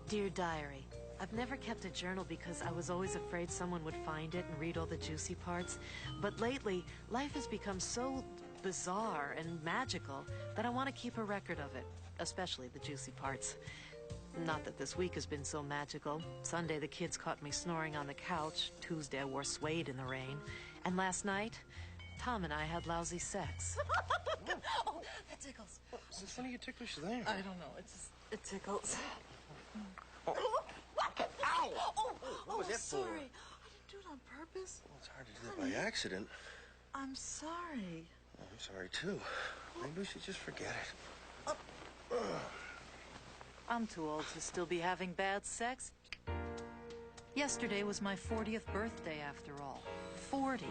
Dear Diary, I've never kept a journal because I was always afraid someone would find it and read all the juicy parts. But lately, life has become so bizarre and magical that I want to keep a record of it, especially the juicy parts. Not that this week has been so magical. Sunday, the kids caught me snoring on the couch. Tuesday, I wore suede in the rain. And last night, Tom and I had lousy sex. Oh, that tickles. Since when are you ticklish there? I don't know. It tickles. Oh. Ow! Oh, was that sorry. for? I didn't do it on purpose. Well, it's hard to do it by accident. I'm sorry. Oh, I'm sorry, too. Maybe we should just forget it. I'm too old to still be having bad sex. Yesterday was my 40th birthday, after all. 40.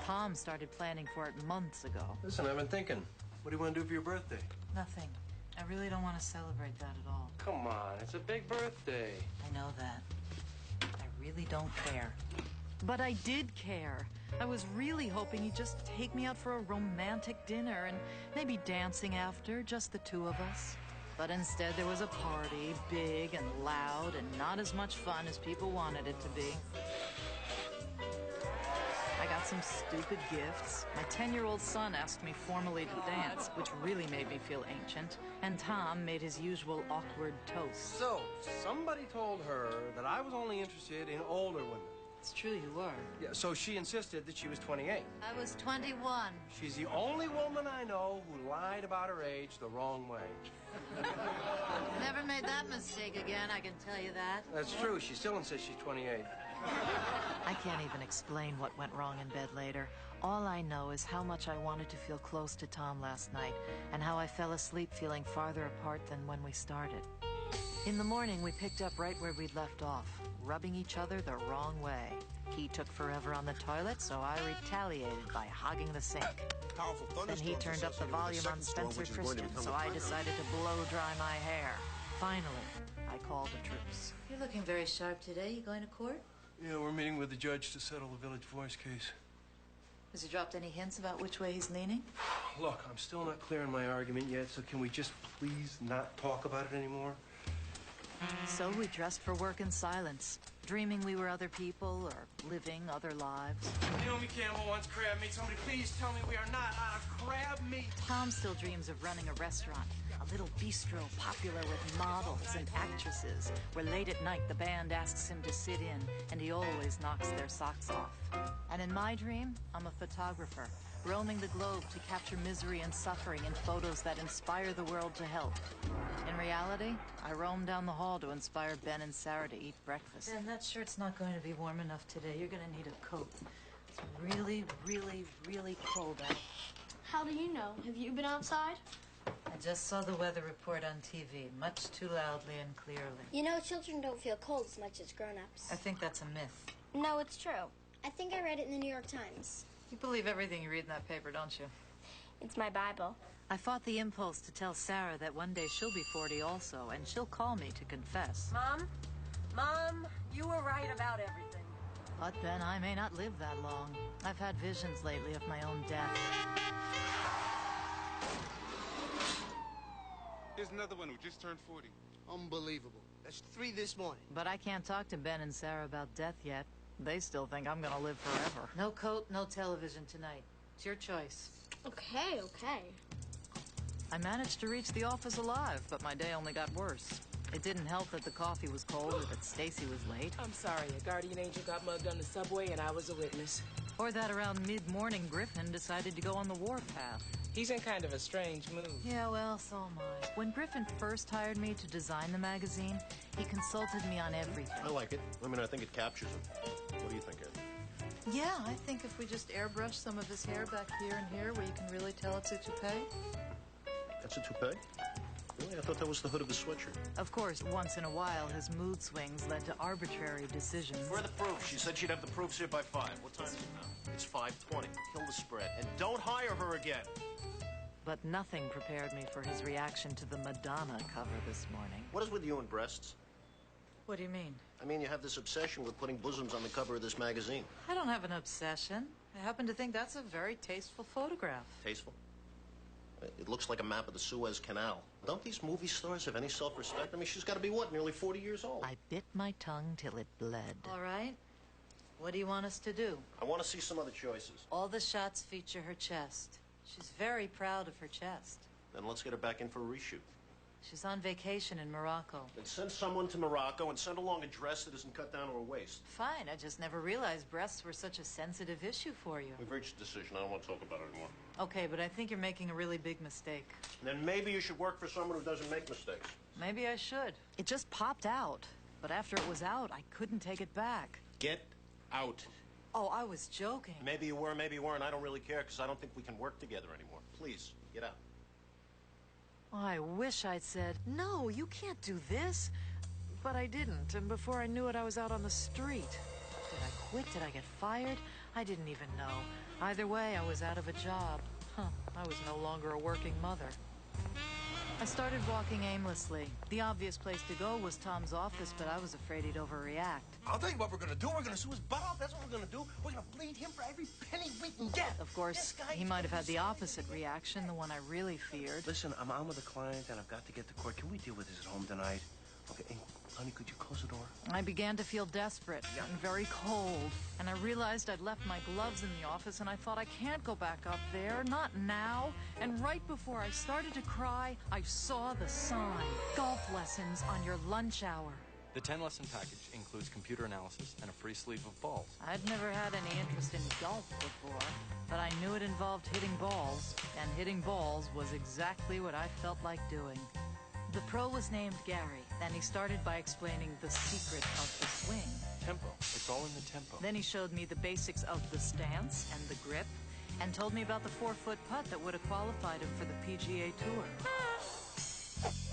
Tom started planning for it months ago. Listen, I've been thinking. What do you want to do for your birthday? Nothing. I really don't want to celebrate that at all. Come on, it's a big birthday. I know that. I really don't care. But I did care. I was really hoping he'd just take me out for a romantic dinner and maybe dancing after, just the two of us. But instead there was a party, big and loud and not as much fun as people wanted it to be. I got some stupid gifts. My 10-year-old son asked me formally to dance, which really made me feel ancient. And Tom made his usual awkward toast. So, somebody told her that I was only interested in older women. It's true, you were. Yeah, so she insisted that she was 28. I was 21. She's the only woman I know who lied about her age the wrong way. Never made that mistake again, I can tell you that. That's true. She still insists she's 28. I can't even explain what went wrong in bed later. All I know is how much I wanted to feel close to Tom last night and how I fell asleep feeling farther apart than when we started. In the morning, we picked up right where we'd left off, rubbing each other the wrong way. He took forever on the toilet, so I retaliated by hogging the sink. Then he turned up the volume on Spencer Christian, so I decided to blow dry my hair. Finally, I called a truce. You're looking very sharp today. You going to court? Yeah, we're meeting with the judge to settle the Village Voice case. Has he dropped any hints about which way he's leaning? Look, I'm still not clear on my argument yet, so can we just please not talk about it anymore? So we dressed for work in silence, dreaming we were other people or living other lives. Naomi Campbell wants crab meat. Somebody please tell me we are not out of crab meat. Tom still dreams of running a restaurant, a little bistro popular with models and actresses, where late at night the band asks him to sit in, and he always knocks their socks off. And in my dream, I'm a photographer, roaming the globe to capture misery and suffering in photos that inspire the world to help. In reality, I roam down the hall to inspire Ben and Sarah to eat breakfast. Ben, that shirt's not going to be warm enough today. You're going to need a coat. It's really, really, really cold out. How do you know? Have you been outside? I just saw the weather report on TV, much too loudly and clearly. You know, children don't feel cold as much as grown-ups. I think that's a myth. No, it's true. I think I read it in the New York Times. You believe everything you read in that paper, don't you? It's my Bible. I fought the impulse to tell Sarah that one day she'll be 40 also, and she'll call me to confess. Mom, you were right about everything. But then I may not live that long. I've had visions lately of my own death. Here's another one who just turned 40. Unbelievable. That's 3 this morning. But I can't talk to Ben and Sarah about death yet. They still think I'm gonna live forever. No coat, no television tonight. It's your choice. Okay. I managed to reach the office alive, but my day only got worse. It didn't help that the coffee was cold or that Stacy was late. I'm sorry, a guardian angel got mugged on the subway and I was a witness. Or that around mid-morning Griffin decided to go on the warpath. He's in kind of a strange mood. Yeah, well, so am I. When Griffin first hired me to design the magazine, he consulted me on everything. I like it. I mean, I think it captures him. What do you think, Ed? Yeah, I think if we just airbrush some of his hair back here and here where you can really tell it's a toupee. That's a toupee? Really? I thought that was the hood of his sweatshirt. Of course, once in a while, his mood swings led to arbitrary decisions. Where are the proofs? She said she'd have the proofs here by 5. What time is it now? It's 5:20. Kill the spread. And don't hire her again. But nothing prepared me for his reaction to the Madonna cover this morning. What is with you and breasts? What do you mean? I mean, you have this obsession with putting bosoms on the cover of this magazine. I don't have an obsession. I happen to think that's a very tasteful photograph. Tasteful? It looks like a map of the Suez Canal. Don't these movie stars have any self-respect? I mean, she's got to be, what, nearly 40 years old? I bit my tongue till it bled. All right. What do you want us to do? I want to see some other choices. All the shots feature her chest. She's very proud of her chest. Then let's get her back in for a reshoot. She's on vacation in Morocco. Then send someone to Morocco and send along a dress that isn't cut down to her waist. Fine, I just never realized breasts were such a sensitive issue for you. We've reached a decision. I don't want to talk about it anymore. Okay, but I think you're making a really big mistake. Then maybe you should work for someone who doesn't make mistakes. Maybe I should. It just popped out. But after it was out, I couldn't take it back. Get out. Oh, I was joking. Maybe you were, maybe you weren't. I don't really care because I don't think we can work together anymore. Please, get out. Oh, I wish I'd said, no, you can't do this. But I didn't, and before I knew it, I was out on the street. Did I quit? Did I get fired? I didn't even know. Either way, I was out of a job. I was no longer a working mother. I started walking aimlessly. The obvious place to go was Tom's office, but I was afraid he'd overreact. I'll tell you what we're gonna do. We're gonna sue his butt off. That's what we're gonna do. We're gonna bleed him for every penny we can get. Of course, he might have had the opposite reaction, the one I really feared. Listen, I'm on with a client and I've got to get to court. Can we deal with this at home tonight? Okay, hey, honey, could you close the door? I began to feel desperate and very cold, and I realized I'd left my gloves in the office, and I thought, I can't go back up there, not now. And right before I started to cry, I saw the sign, golf lessons on your lunch hour. The 10-lesson package includes computer analysis and a free sleeve of balls. I'd never had any interest in golf before, but I knew it involved hitting balls, and hitting balls was exactly what I felt like doing. The pro was named Gary, and he started by explaining the secret of the swing. Tempo. It's all in the tempo. Then he showed me the basics of the stance and the grip, and told me about the 4-foot putt that would have qualified him for the PGA Tour.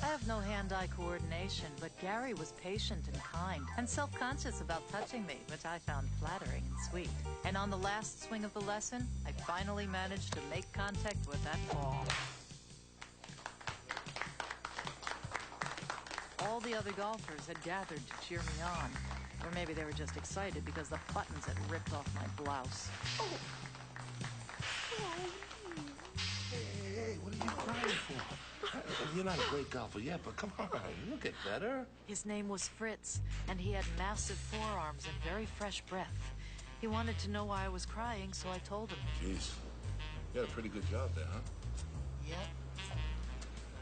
I have no hand-eye coordination, but Gary was patient and kind, and self-conscious about touching me, which I found flattering and sweet. And on the last swing of the lesson, I finally managed to make contact with that ball. All the other golfers had gathered to cheer me on. Or maybe they were just excited because the buttons had ripped off my blouse. Hey, what are you crying for? You're not a great golfer yet, but come on, you'll get better. His name was Fritz, and he had massive forearms and very fresh breath. He wanted to know why I was crying, so I told him. Jeez, you had a pretty good job there, huh? Yep.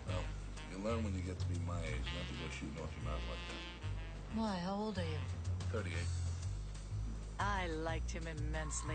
Well, you learn when you get to be my age not to go shooting off your mouth like that. Why, how old are you? 38. I liked him immensely.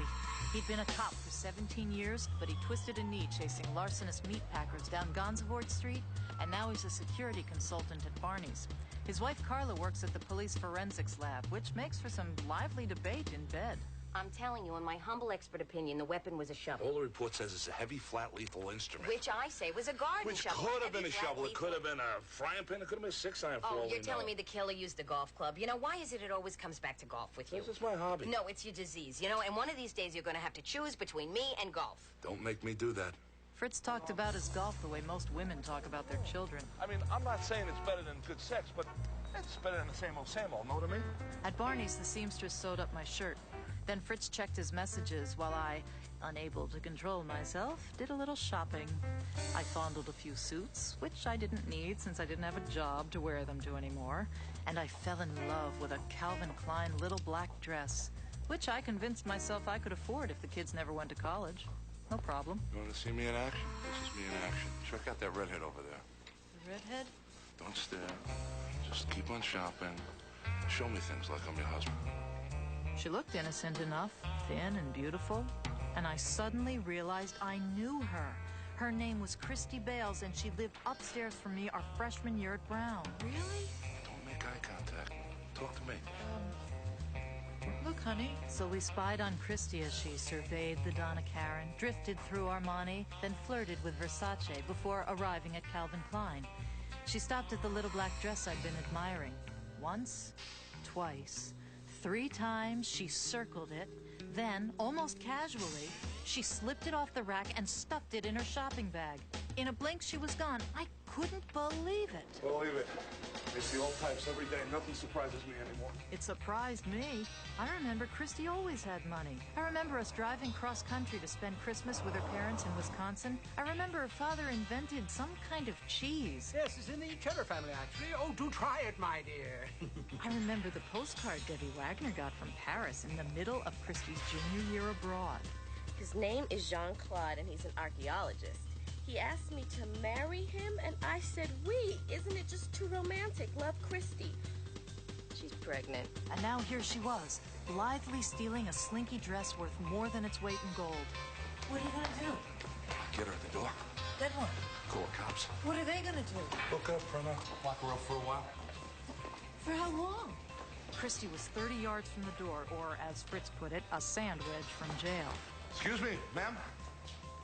He'd been a cop for 17 years, but he twisted a knee chasing larcenous meat packers down Gansevoort Street, and now he's a security consultant at Barney's. His wife Carla works at the police forensics lab, which makes for some lively debate in bed. I'm telling you, in my humble expert opinion, the weapon was a shovel. All the report says it's a heavy, flat, lethal instrument. Which I say was a garden Which shovel. could have been a Heavy, flat, shovel. It lethal. could have been a frying pan. It could have been a 6-iron for all Oh, we you're telling know. me the killer used a golf club. You know, why is it always comes back to golf with you? This is my hobby. No, it's your disease, you know, and one of these days you're going to have to choose between me and golf. Don't make me do that. Fritz talked about his golf the way most women talk about their children. I mean, I'm not saying it's better than good sex, but it's better than the same old, know what I mean? At Barney's, the seamstress sewed up my shirt. Then Fritz checked his messages while I, unable to control myself, did a little shopping. I fondled a few suits, which I didn't need since I didn't have a job to wear them to anymore. And I fell in love with a Calvin Klein little black dress, which I convinced myself I could afford if the kids never went to college. No problem. You want to see me in action? This is me in action. Check out that redhead over there. The redhead? Don't stare. Just keep on shopping. Show me things like I'm your husband. She looked innocent enough, thin and beautiful, and I suddenly realized I knew her. Her name was Christy Bales, and she lived upstairs from me our freshman year at Brown. Really? Don't make eye contact. Talk to me. Look, honey. So we spied on Christy as she surveyed the Donna Karan, drifted through Armani, then flirted with Versace before arriving at Calvin Klein. She stopped at the little black dress I'd been admiring. Once, twice, 3 times she circled it, then, almost casually, She slipped it off the rack and stuffed it in her shopping bag. In a blink, she was gone. I couldn't believe it. Believe it. They see all types every day. Nothing surprises me anymore. It surprised me. I remember Christy always had money. I remember us driving cross-country to spend Christmas with her parents in Wisconsin. I remember her father invented some kind of cheese. Yes, it's in the Cheddar family, actually. Oh, do try it, my dear. I remember the postcard Debbie Wagner got from Paris in the middle of Christy's junior year abroad. His name is Jean-Claude, and he's an archaeologist. He asked me to marry him, and I said, oui. Isn't it just too romantic? Love Christy. She's pregnant. And now here she was, blithely stealing a slinky dress worth more than its weight in gold. What are you gonna do? Get her at the door. Then what? Call cops. What are they gonna do? Look up, Prima. Lock her up for a while. For how long? Christy was 30 yards from the door, or as Fritz put it, a sand wedge from jail. Excuse me, ma'am.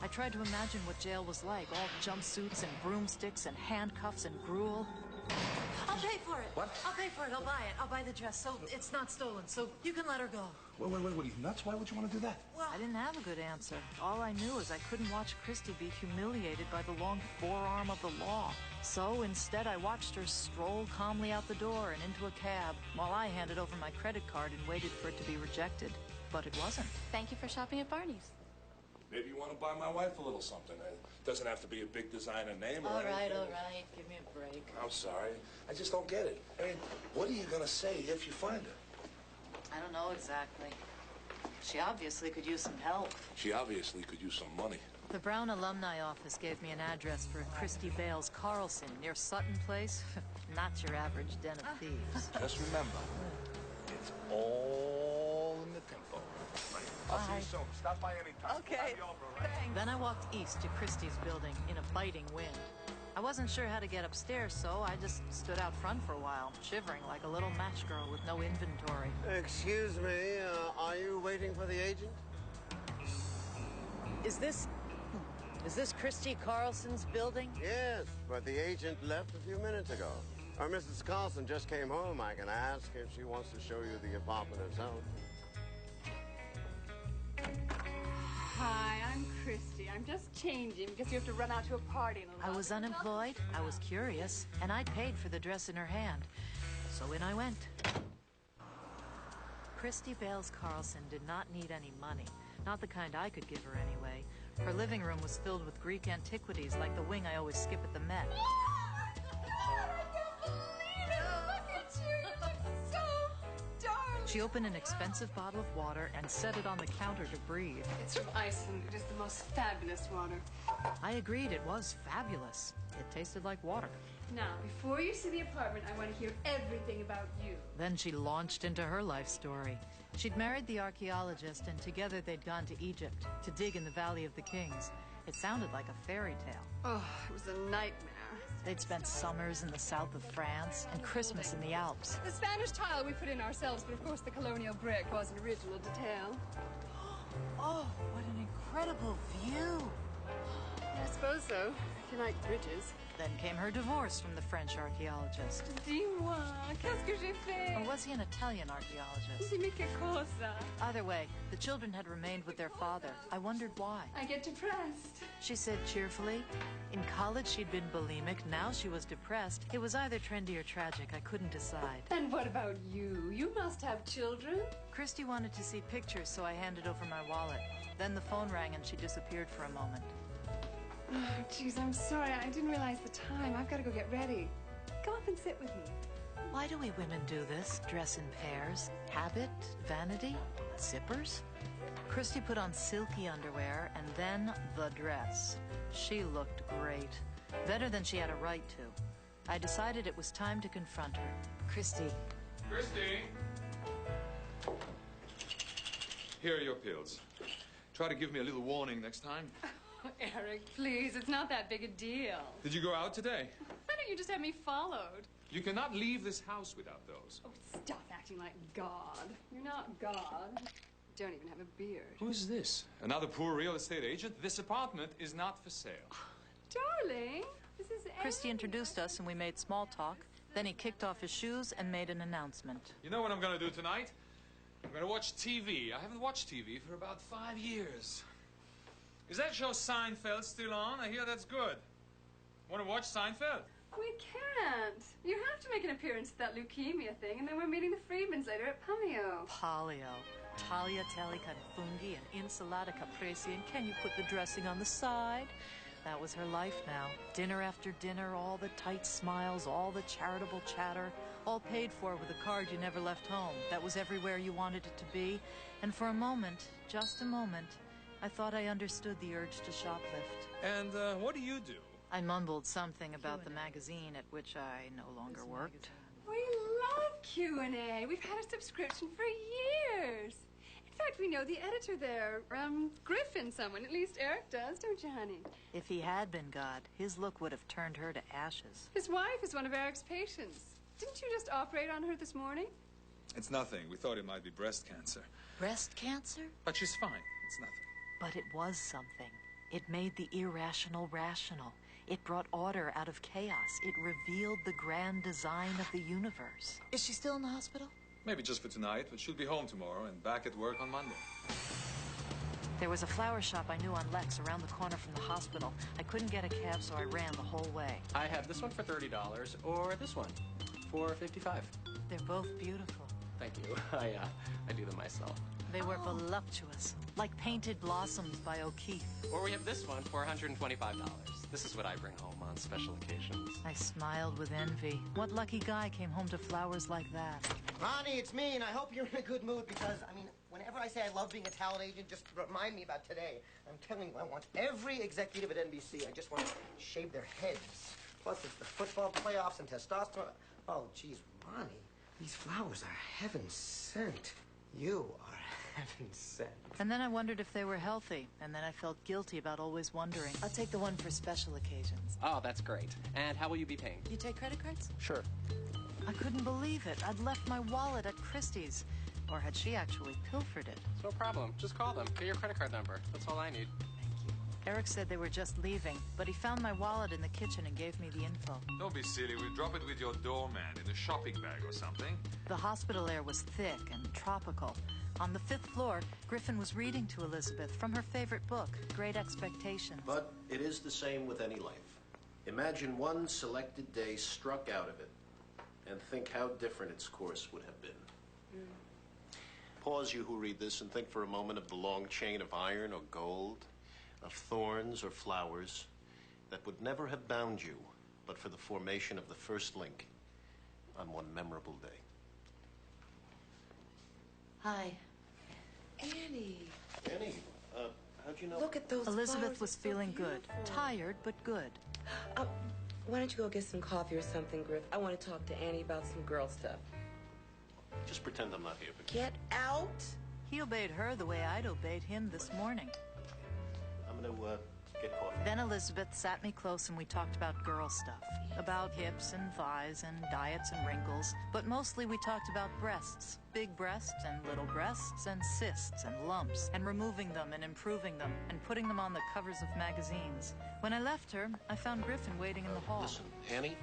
I tried to imagine what jail was like, all jumpsuits and broomsticks and handcuffs and gruel. I'll pay for it. What? I'll pay for it. I'll buy it. I'll buy the dress, so it's not stolen, so you can let her go. Wait, what are you nuts? Why would you want to do that? Well, I didn't have a good answer. All I knew is I couldn't watch Christy be humiliated by the long forearm of the law. So instead, I watched her stroll calmly out the door and into a cab, while I handed over my credit card and waited for it to be rejected. But it wasn't. Thank you for shopping at Barney's. Maybe you want to buy my wife a little something. It doesn't have to be a big designer name or anything. All right. Give me a break. I'm sorry. I just don't get it. I mean, what are you going to say if you find her? I don't know exactly. She obviously could use some help. She obviously could use some money. The Brown Alumni Office gave me an address for Christy Bales Carlson near Sutton Place. Not your average den of thieves. Just remember, it's all in the tempo. Right? I'll see you soon. Stop by anytime. Okay. Then I walked east to Christie's building in a biting wind. I wasn't sure how to get upstairs, so I just stood out front for a while, shivering like a little match girl with no inventory. Excuse me, are you waiting for the agent? Is this Christy Carlson's building? Yes, but the agent left a few minutes ago. Mrs. Carlson just came home. I can ask if she wants to show you the apartment herself. Hi, I'm Christy. I'm just changing because you have to run out to a party in a little while. I was unemployed, I was curious, and I'd paid for the dress in her hand. So in I went. Christy Bales Carlson did not need any money. Not the kind I could give her anyway. Her living room was filled with Greek antiquities like the wing I always skip at the Met. She opened an expensive bottle of water and set it on the counter to breathe. It's from Iceland. It is the most fabulous water. I agreed it was fabulous. It tasted like water. Now, before you see the apartment, I want to hear everything about you. Then she launched into her life story. She'd married the archaeologist, and together they'd gone to Egypt to dig in the Valley of the Kings. It sounded like a fairy tale. Oh, it was a nightmare. They'd spent summers in the south of France and Christmas in the Alps. The Spanish tile we put in ourselves, but of course the colonial brick was an original detail. Oh, what an incredible view! I suppose so, if you like bridges. Then came her divorce from the French archaeologist. Dis-moi, qu'est-ce que j'ai fait? Or was he an Italian archaeologist? Dimmi che cosa? Either way, the children had remained with their father. I wondered why. I get depressed. She said cheerfully. In college, she'd been bulimic. Now she was depressed. It was either trendy or tragic. I couldn't decide. And what about you? You must have children. Christy wanted to see pictures, so I handed over my wallet. Then the phone rang and she disappeared for a moment. Oh, jeez, I'm sorry. I didn't realize the time. I've got to go get ready. Come up and sit with me. Why do we women do this? Dress in pairs? Habit? Vanity? Zippers? Christy put on silky underwear and then the dress. She looked great. Better than she had a right to. I decided it was time to confront her. Christy. Christy! Here are your pills. Try to give me a little warning next time. Oh, Eric, please. It's not that big a deal. Did you go out today? Why don't you just have me followed? You cannot leave this house without those. Oh, stop acting like God. You're not God. You don't even have a beard. Who is this? Another poor real estate agent? This apartment is not for sale. Darling, this is Christy introduced us and we made small talk. Then he kicked off his shoes and made an announcement. You know what I'm going to do tonight? I'm going to watch TV. I haven't watched TV for about 5 years. Is that show Seinfeld still on? I hear that's good. Want to watch Seinfeld? We can't. You have to make an appearance at that leukemia thing, and then we're meeting the Friedmans later at Palio. Palio. Tagliatelle con funghi and insalata caprese, and can you put the dressing on the side? That was her life now. Dinner after dinner, all the tight smiles, all the charitable chatter, all paid for with a card you never left home. That was everywhere you wanted it to be. And for a moment, just a moment, I thought I understood the urge to shoplift. And what do you do? I mumbled something about the magazine at which I no longer worked. We love Q&A. We've had a subscription for years. In fact, we know the editor there, Griffin someone. At least Eric does, don't you, honey? If he had been God, his look would have turned her to ashes. His wife is one of Eric's patients. Didn't you just operate on her this morning? It's nothing. We thought it might be breast cancer. Breast cancer? But she's fine. It's nothing. But it was something. It made the irrational rational. It brought order out of chaos. It revealed the grand design of the universe. Is she still in the hospital? Maybe just for tonight, but she'll be home tomorrow and back at work on Monday. There was a flower shop I knew on Lex around the corner from the hospital. I couldn't get a cab, so I ran the whole way. I have this one for $30, or this one for $55. They're both beautiful. Thank you. I do them myself. They were voluptuous, like painted blossoms by O'Keeffe. Or we have this one for $125. This is what I bring home on special occasions. I smiled with envy. What lucky guy came home to flowers like that? Ronnie, it's me, and I hope you're in a good mood because, whenever I say I love being a talent agent, just remind me about today. I'm telling you, I want every executive at NBC. I just want to shave their heads. Plus, it's the football playoffs and testosterone. Oh, geez, Ronnie, these flowers are heaven sent. You are heaven sent. And then I wondered if they were healthy, and then I felt guilty about always wondering. I'll take the one for special occasions. Oh, that's great. And how will you be paying? You take credit cards? Sure. I couldn't believe it. I'd left my wallet at Christie's. Or had she actually pilfered it? No problem. Just call them. Get your credit card number. That's all I need. Thank you. Eric said they were just leaving, but he found my wallet in the kitchen and gave me the info. Don't be silly. We'll drop it with your doorman in a shopping bag or something. The hospital air was thick and tropical. On the 5th floor, Griffin was reading to Elizabeth from her favorite book, Great Expectations. But it is the same with any life. Imagine one selected day struck out of it, and think how different its course would have been. Pause, you who read this, and think for a moment of the long chain of iron or gold, of thorns or flowers that would never have bound you but for the formation of the first link on one memorable day. Hi. Annie. Annie, how'd you know? Look at those Elizabeth flowers. was They're so feeling good. beautiful. Tired, but good. Why don't you go get some coffee or something, Griff? I want to talk to Annie about some girl stuff. Just pretend I'm not here. Get out! He obeyed her the way I'd obeyed him this morning. I'm gonna get coffee. Then Elizabeth sat me close and we talked about girl stuff. About hips and thighs and diets and wrinkles. But mostly we talked about breasts. Big breasts and little breasts and cysts and lumps. And removing them and improving them and putting them on the covers of magazines. When I left her, I found Griffin waiting in the hall. Listen, Annie,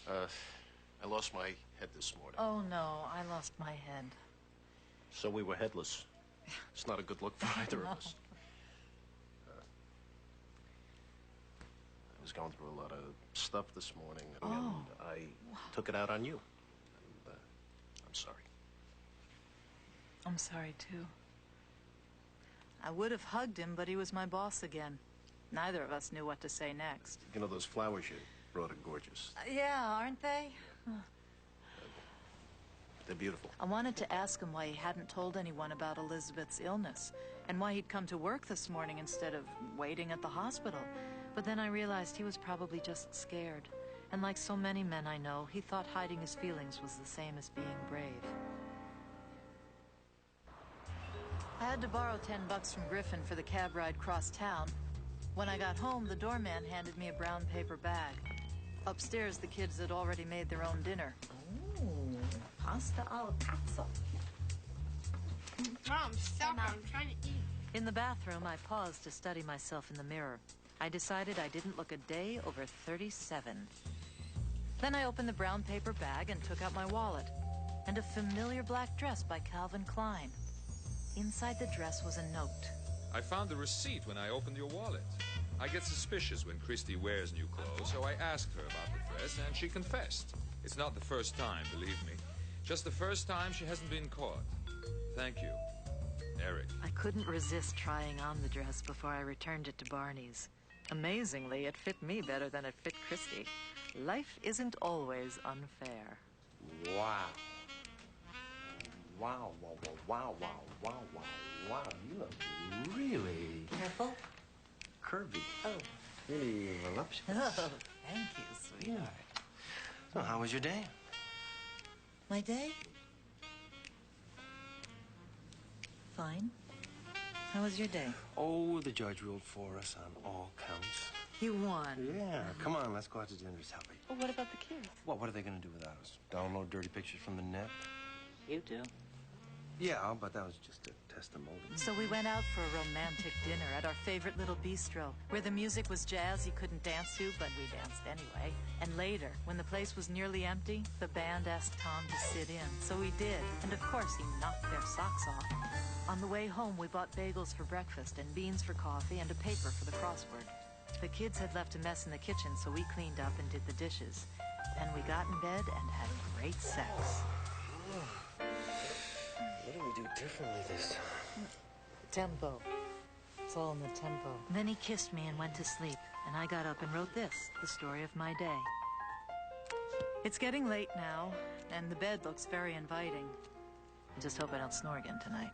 I lost my head this morning. Oh, no, I lost my head. So we were headless. It's not a good look for either of us. I was going through a lot of stuff this morning, and I took it out on you. And, I'm sorry. I'm sorry, too. I would have hugged him, but he was my boss again. Neither of us knew what to say next. You know, those flowers you brought are gorgeous. Yeah, aren't they? They're beautiful. I wanted to ask him why he hadn't told anyone about Elizabeth's illness and why he'd come to work this morning instead of waiting at the hospital. But then I realized he was probably just scared. And like so many men I know, he thought hiding his feelings was the same as being brave. I had to borrow $10 from Griffin for the cab ride cross town. When I got home, the doorman handed me a brown paper bag. Upstairs, the kids had already made their own dinner. Pasta al cazzo. Mom, stop. I'm trying to eat. In the bathroom, I paused to study myself in the mirror. I decided I didn't look a day over 37. Then I opened the brown paper bag and took out my wallet and a familiar black dress by Calvin Klein. Inside the dress was a note. I found the receipt when I opened your wallet. I get suspicious when Christy wears new clothes, so I asked her about the dress, and she confessed. It's not the first time, believe me. Just the first time she hasn't been caught. Thank you, Eric. I couldn't resist trying on the dress before I returned it to Barney's. Amazingly, it fit me better than it fit Christy. Life isn't always unfair. Wow. Wow, wow, wow, wow, wow, wow, wow. You look really... Careful. Curvy. Oh. Really voluptuous. Oh, thank you, sweetheart. So how was your day? My day? Fine. How was your day? Oh, the judge ruled for us on all counts. You won. Yeah. Come on, let's go out to dinner, shall we? Well, what about the kids? What are they going to do without us? Download dirty pictures from the net? You do. Yeah, but that was just a testimonial. So we went out for a romantic dinner at our favorite little bistro, where the music was jazz he couldn't dance to, but we danced anyway. And later, when the place was nearly empty, the band asked Tom to sit in. So he did, and of course he knocked their socks off. On the way home, we bought bagels for breakfast and beans for coffee and a paper for the crossword. The kids had left a mess in the kitchen, so we cleaned up and did the dishes. Then we got in bed and had great sex. What do we do differently this time? Tempo. It's all in the tempo. Then he kissed me and went to sleep, and I got up and wrote this, the story of my day. It's getting late now, and the bed looks very inviting. I just hope I don't snore again tonight.